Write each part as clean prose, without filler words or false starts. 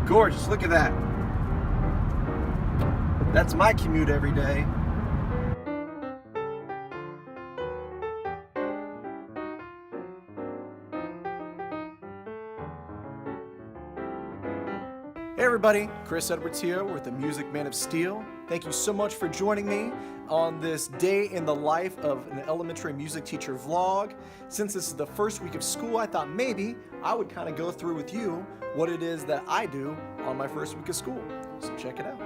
gorgeous. Look at that. That's my commute every day. Hey everybody, Chris Edwards here with the Music Man of Steel. Thank you so much for joining me on this day in the life of an elementary music teacher vlog. Since this is the first week of school, I thought maybe I would kind of go through with you what it is that I do on my first week of school. So check it out.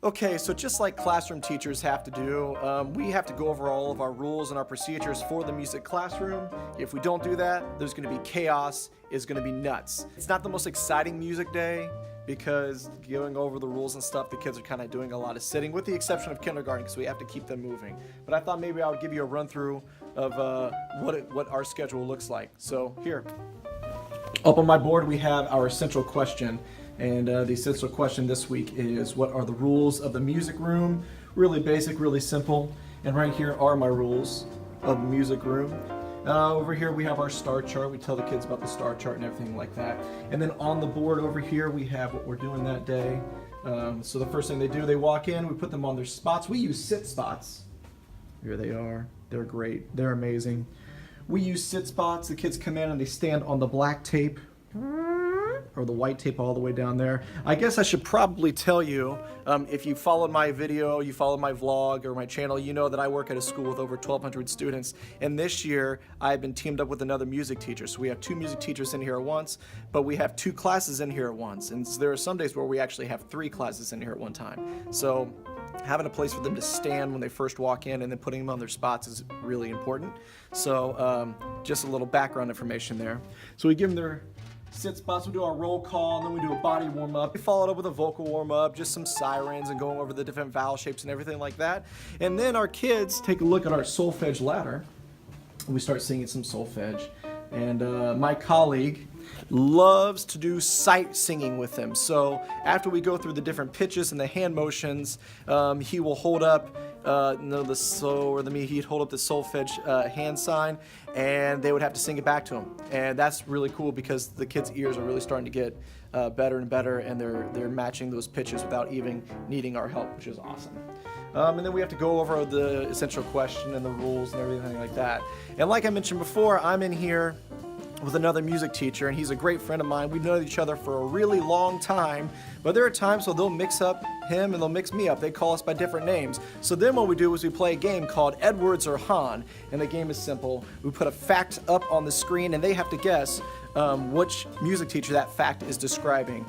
Okay, so just like classroom teachers have to do, we have to go over all of our rules and our procedures for the music classroom. If we don't do that, there's going to be chaos. It's going to be nuts. It's not the most exciting music day because going over the rules and stuff, the kids are kind of doing a lot of sitting, with the exception of kindergarten because we have to keep them moving. But I thought maybe I would give you a run through of what our schedule looks like. So here, up on my board we have our essential question. And the essential question this week is, what are the rules of the music room? Really basic, really simple. And right here are my rules of the music room. Over here we have our star chart. We tell the kids about the star chart and everything like that. And then on the board over here we have what we're doing that day. So the first thing they do, they walk in, we put them on their spots. We use sit spots. Here they are. They're great. They're amazing. We use sit spots. The kids come in and they stand on the black tape, or the white tape all the way down there. I guess I should probably tell you, if you followed my video, you followed my vlog or my channel, you know that I work at a school with over 1,200 students. And this year, I've been teamed up with another music teacher. So we have 2 music teachers in here at once, but we have 2 classes in here at once. And there are some days where we actually have 3 classes in here at one time. So having a place for them to stand when they first walk in and then putting them on their spots is really important. So just a little background information there. So we give them their sit spots, we do our roll call, and then we do a body warm-up. We follow it up with a vocal warm-up, just some sirens and going over the different vowel shapes and everything like that. And then our kids take a look at our solfege ladder, and we start singing some solfege. And my colleague loves to do sight singing with them. So after we go through the different pitches and the hand motions, he will hold up the so or the mi. He'd hold up the solfege hand sign, and they would have to sing it back to him. And that's really cool because the kids' ears are really starting to get better and better, and they're matching those pitches without even needing our help, which is awesome. And then we have to go over the essential question and the rules and everything like that. And like I mentioned before, I'm in here with another music teacher, and he's a great friend of mine. We've known each other for a really long time, but there are times where they'll mix up him and they'll mix me up. They call us by different names. So then what we do is we play a game called Edwards or Hahn, and the game is simple. We put a fact up on the screen, and they have to guess which music teacher that fact is describing.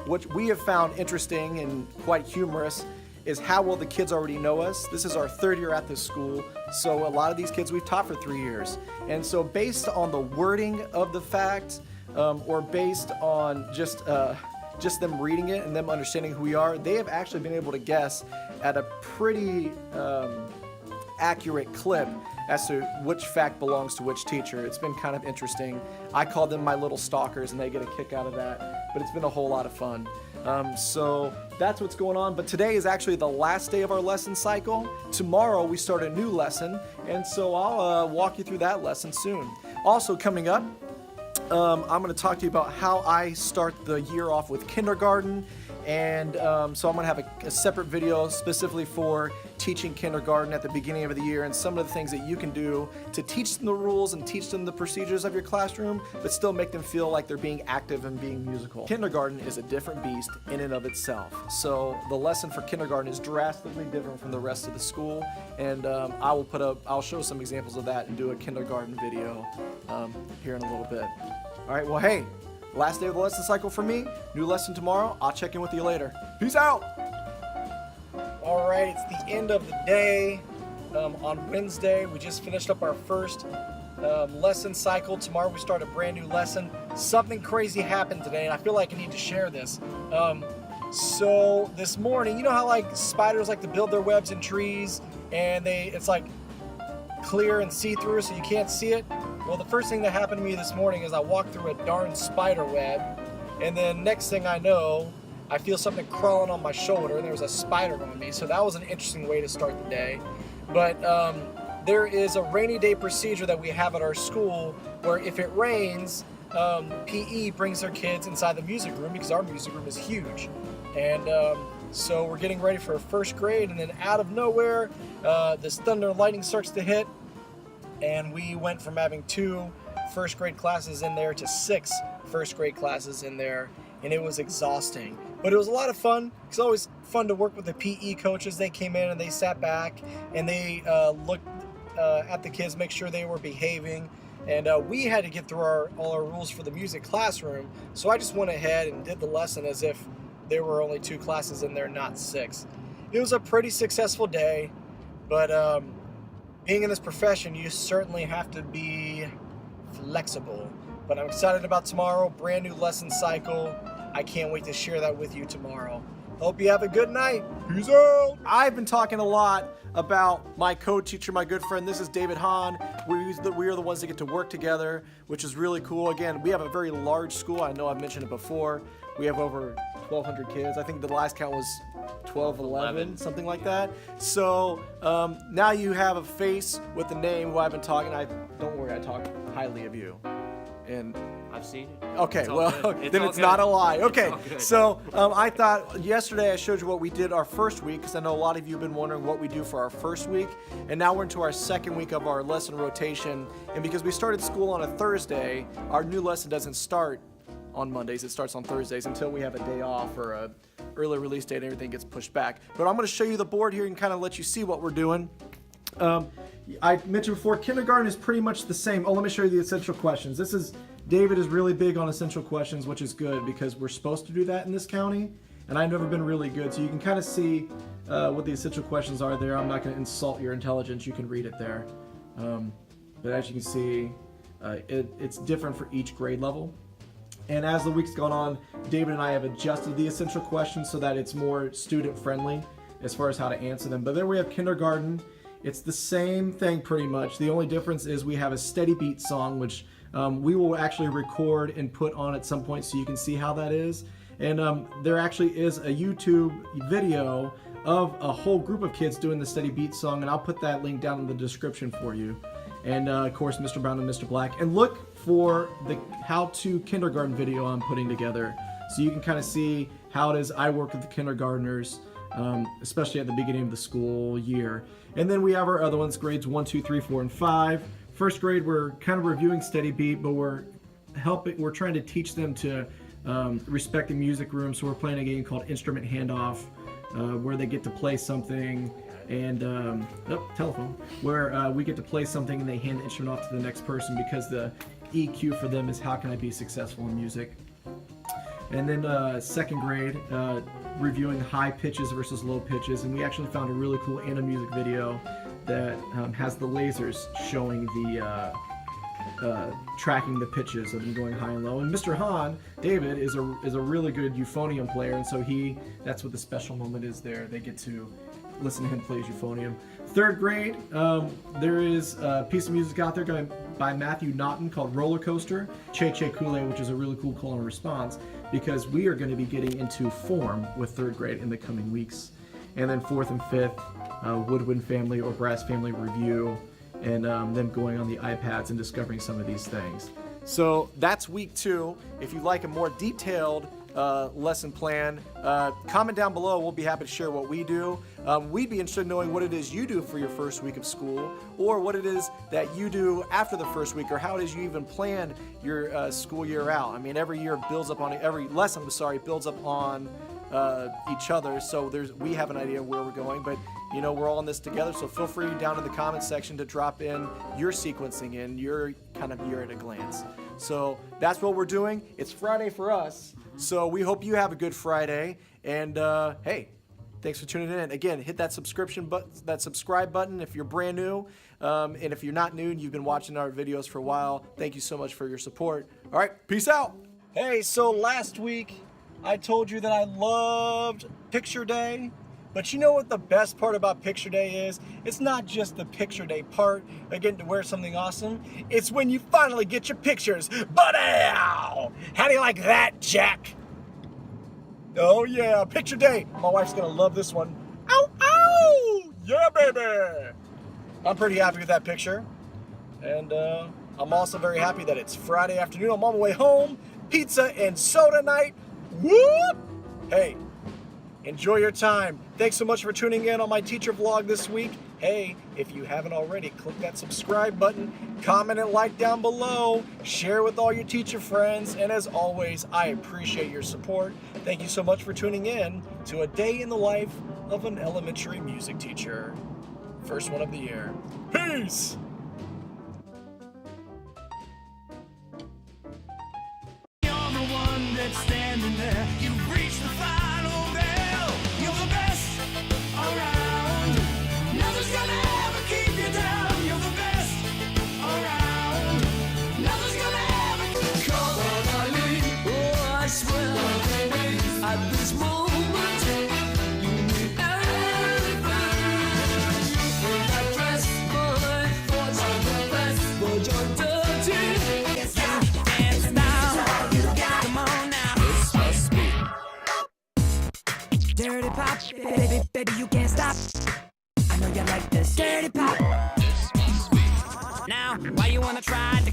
What we have found interesting and quite humorous is how well the kids already know us. This is our 3rd year at this school, so a lot of these kids we've taught for 3 years. And so based on the wording of the fact, or based on just them reading it and them understanding who we are, they have actually been able to guess at a pretty accurate clip as to which fact belongs to which teacher. It's been kind of interesting. I call them my little stalkers, and they get a kick out of that, but it's been a whole lot of fun. So that's what's going on, but today is actually the last day of our lesson cycle. Tomorrow we start a new lesson, and so I'll walk you through that lesson soon. Also coming up, I'm going to talk to you about how I start the year off with kindergarten, and so I'm going to have a separate video specifically for teaching kindergarten at the beginning of the year, and some of the things that you can do to teach them the rules and teach them the procedures of your classroom, but still make them feel like they're being active and being musical. Kindergarten is a different beast in and of itself. So the lesson for kindergarten is drastically different from the rest of the school, and I'll show some examples of that and do a kindergarten video here in a little bit. All right, well, hey, last day of the lesson cycle for me. New lesson tomorrow. I'll check in with you later. Peace out. All right, it's the end of the day. On Wednesday, we just finished up our first lesson cycle. Tomorrow we start a brand new lesson. Something crazy happened today, and I feel like I need to share this. So this morning, you know how like spiders like to build their webs in trees, and it's like clear and see-through so you can't see it? Well, the first thing that happened to me this morning is I walked through a darn spider web, and then next thing I know, I feel something crawling on my shoulder, and there was a spider on me. So that was an interesting way to start the day. But there is a rainy day procedure that we have at our school where if it rains, PE brings their kids inside the music room because our music room is huge. And so we're getting ready for first grade, and then out of nowhere, this thunder and lightning starts to hit, and we went from having 2 first grade classes in there to 6 first grade classes in there, and it was exhausting. But it was a lot of fun. It's always fun to work with the PE coaches. They came in and they sat back and they looked at the kids, make sure they were behaving. And we had to get through all our rules for the music classroom. So I just went ahead and did the lesson as if there were only 2 classes in there, not 6. It was a pretty successful day, but being in this profession, you certainly have to be flexible. But I'm excited about tomorrow, brand new lesson cycle. I can't wait to share that with you tomorrow. Hope you have a good night. Peace out. I've been talking a lot about my co-teacher, my good friend. This is David Hahn. We are the ones that get to work together, which is really cool. Again, we have a very large school. I know I've mentioned it before. We have over 1,200 kids. I think the last count was 12, 11, something like that. So now you have a face with a name who I've been talking. Don't worry, I talk highly of you. And I've seen it. Okay, well, then it's not a lie. Okay, so I thought yesterday I showed you what we did our first week, because I know a lot of you have been wondering what we do for our first week, and now we're into our second week of our lesson rotation. And because we started school on a Thursday, our new lesson doesn't start on Mondays. It starts on Thursdays until we have a day off or a early release date and everything gets pushed back. But I'm going to show you the board here and kind of let you see what we're doing. I mentioned before, kindergarten is pretty much the same. Oh, let me show you the essential questions. David is really big on essential questions, which is good because we're supposed to do that in this county, and I've never been really good. So you can kind of see what the essential questions are there. I'm not going to insult your intelligence. You can read it there. But as you can see, it's different for each grade level. And as the week's gone on, David and I have adjusted the essential questions so that it's more student-friendly as far as how to answer them. But then we have kindergarten. It's the same thing pretty much. The only difference is we have a steady beat song, which we will actually record and put on at some point so you can see how that is. And there actually is a YouTube video of a whole group of kids doing the steady beat song, and I'll put that link down in the description for you. And of course, Mr. Brown and Mr. Black. And look for the how-to kindergarten video I'm putting together so you can kind of see how it is I work with the kindergartners, especially at the beginning of the school year. And then we have our other ones, grades 1, 2, 3, 4, and 5. First grade, we're kind of reviewing steady beat, but we're trying to teach them to respect the music room. So we're playing a game called Instrument Handoff, where they get to play something and telephone, where we get to play something and they hand the instrument off to the next person, because the EQ for them is how can I be successful in music. And then second grade, reviewing high pitches versus low pitches, and we actually found a really cool Anna music video that has the lasers showing the tracking the pitches of them going high and low. And Mr. Hahn, David, is a really good euphonium player, and so that's what the special moment is there. They get to listen to him play euphonium. Third grade, there is a piece of music out there by Matthew Naughton called Roller Coaster, Che Che Kool-Aid, which is a really cool call and response, because we are going to be getting into form with third grade in the coming weeks. And then fourth and fifth, Woodwind Family or Brass Family Review, and them going on the iPads and discovering some of these things. So that's week 2. If you'd like a more detailed lesson plan, comment down below. We'll be happy to share what we do. We'd be interested in knowing what it is you do for your first week of school, or what it is that you do after the first week, or how it is you even plan your school year out. I mean, every lesson builds up on each other, so we have an idea of where we're going, but we're all in this together, so feel free down in the comment section to drop in your sequencing and your kind of year at a glance. So that's what we're doing. It's Friday for us, so we hope you have a good Friday, and hey, thanks for tuning in. Again, hit that subscribe button if you're brand new, and if you're not new and you've been watching our videos for a while, thank you so much for your support. All right, peace out. Hey, so last week I told you that I loved Picture Day, but you know what the best part about Picture Day is? It's not just the Picture Day part, getting to wear something awesome. It's when you finally get your pictures. But-ow! How do you like that, Jack? Oh yeah, Picture Day. My wife's gonna love this one. Ow, ow! Yeah, baby! I'm pretty happy with that picture. And I'm also very happy that it's Friday afternoon. I'm on my way home. Pizza and soda night. Whoop! Hey, enjoy your time. Thanks so much for tuning in on my teacher vlog this week. Hey, if you haven't already, click that subscribe button, comment and like down below, share with all your teacher friends, and as always, I appreciate your support. Thank you so much for tuning in to a day in the life of an elementary music teacher. First one of the year. Peace! Standing there, you've reached the final bell. You're the best around. Nothing's gonna ever keep you down. You're the best around. Nothing's gonna ever come on, Eileen. Oh, I swear, at this moment, you need everything. In that dress, my thoughts are the best, but you're dirty. Dance now, come on now. Dirty pop, baby, baby, you can't stop. I know you like this. Dirty pop. Now, why you wanna try to